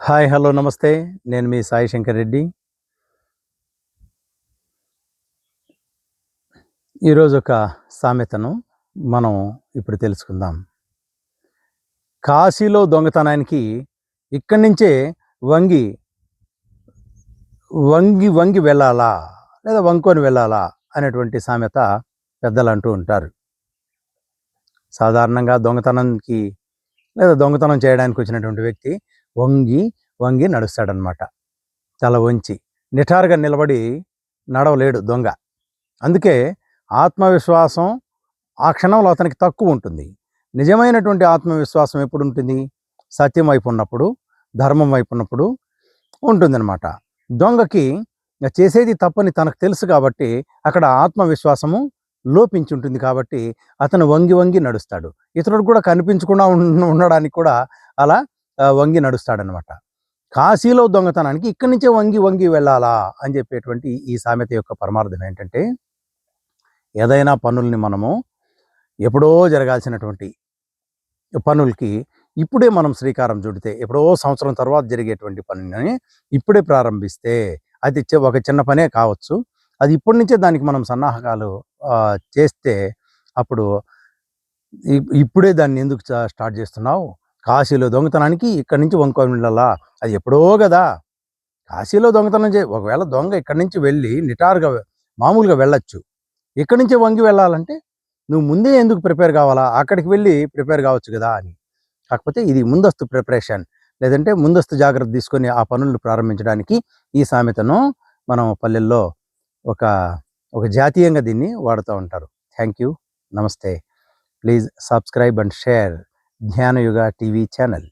Hi, hello, నమస్తే. నేను మీ సాయి శంకర్ రెడ్డి. ఈరోజు ఒక సామెతను మనం ఇప్పుడు తెలుసుకుందాం. కాశీలో దొంగతనానికి ఇక్కడి నుంచే వంగి వంగి వంగి వెళ్ళాలా లేదా వంకొని వెళ్ళాలా అనేటువంటి సామెత పెద్దలు అంటూ ఉంటారు. సాధారణంగా దొంగతనానికి లేదా దొంగతనం చేయడానికి వచ్చినటువంటి వ్యక్తి వంగి వంగి నడుస్తాడనమాట. తల వంచి నిటారుగా నిలబడి నడవలేడు దొంగ. అందుకే ఆత్మవిశ్వాసం ఆ క్షణంలో అతనికి తక్కువ ఉంటుంది. నిజమైనటువంటి ఆత్మవిశ్వాసం ఎప్పుడు ఉంటుంది? సత్యం వైపు ఉన్నప్పుడు, ధర్మం వైపు ఉన్నప్పుడు ఉంటుందన్నమాట. దొంగకి చేసేది తప్పని తనకు తెలుసు కాబట్టి అక్కడ ఆత్మవిశ్వాసము లోపించి ఉంటుంది కాబట్టి అతను వంగి వంగి నడుస్తాడు. ఇతరుడు కూడా కనిపించకుండా ఉండడానికి కూడా అలా వంగి నడుస్తాడనమాట. కాశీలో దొంగతనానికి ఇక్కడి నుంచే వంగి వంగి వెళ్ళాలా అని చెప్పేటువంటి ఈ సామెత యొక్క పరమార్థం ఏంటంటే, ఏదైనా పనుల్ని మనము ఎప్పుడో జరగాల్సినటువంటి పనులకి ఇప్పుడే మనం శ్రీకారం చుడితే, ఎప్పుడో సంవత్సరం తర్వాత జరిగేటువంటి పనిని ఇప్పుడే ప్రారంభిస్తే, అది ఒక చిన్న పనే కావచ్చు, అది ఇప్పటి నుంచే దానికి మనం సన్నాహకాలు చేస్తే, అప్పుడు ఇప్పుడే దాన్ని ఎందుకు స్టార్ట్ చేస్తున్నావు? కాశీలో దొంగతనానికి ఇక్కడి నుంచి వంకొని వెళ్ళాలా? అది ఎప్పుడో కదా. కాశీలో దొంగతనం ఒకవేళ దొంగ ఇక్కడి నుంచి వెళ్ళి నిటారుగా మామూలుగా వెళ్ళొచ్చు. ఇక్కడి నుంచే వంగి వెళ్ళాలంటే నువ్వు ముందే ఎందుకు ప్రిపేర్ కావాలా? అక్కడికి వెళ్ళి ప్రిపేర్ కావచ్చు కదా అని. కాకపోతే ఇది ముందస్తు ప్రిపరేషన్, లేదంటే ముందస్తు జాగ్రత్త తీసుకొని ఆ పనులను ప్రారంభించడానికి ఈ సామెతను మనం పల్లెల్లో ఒక ఒక జాతీయంగా దీన్ని వాడుతూ ఉంటారు. Thank you. నమస్తే. Please subscribe and share Gnanayuga TV channel.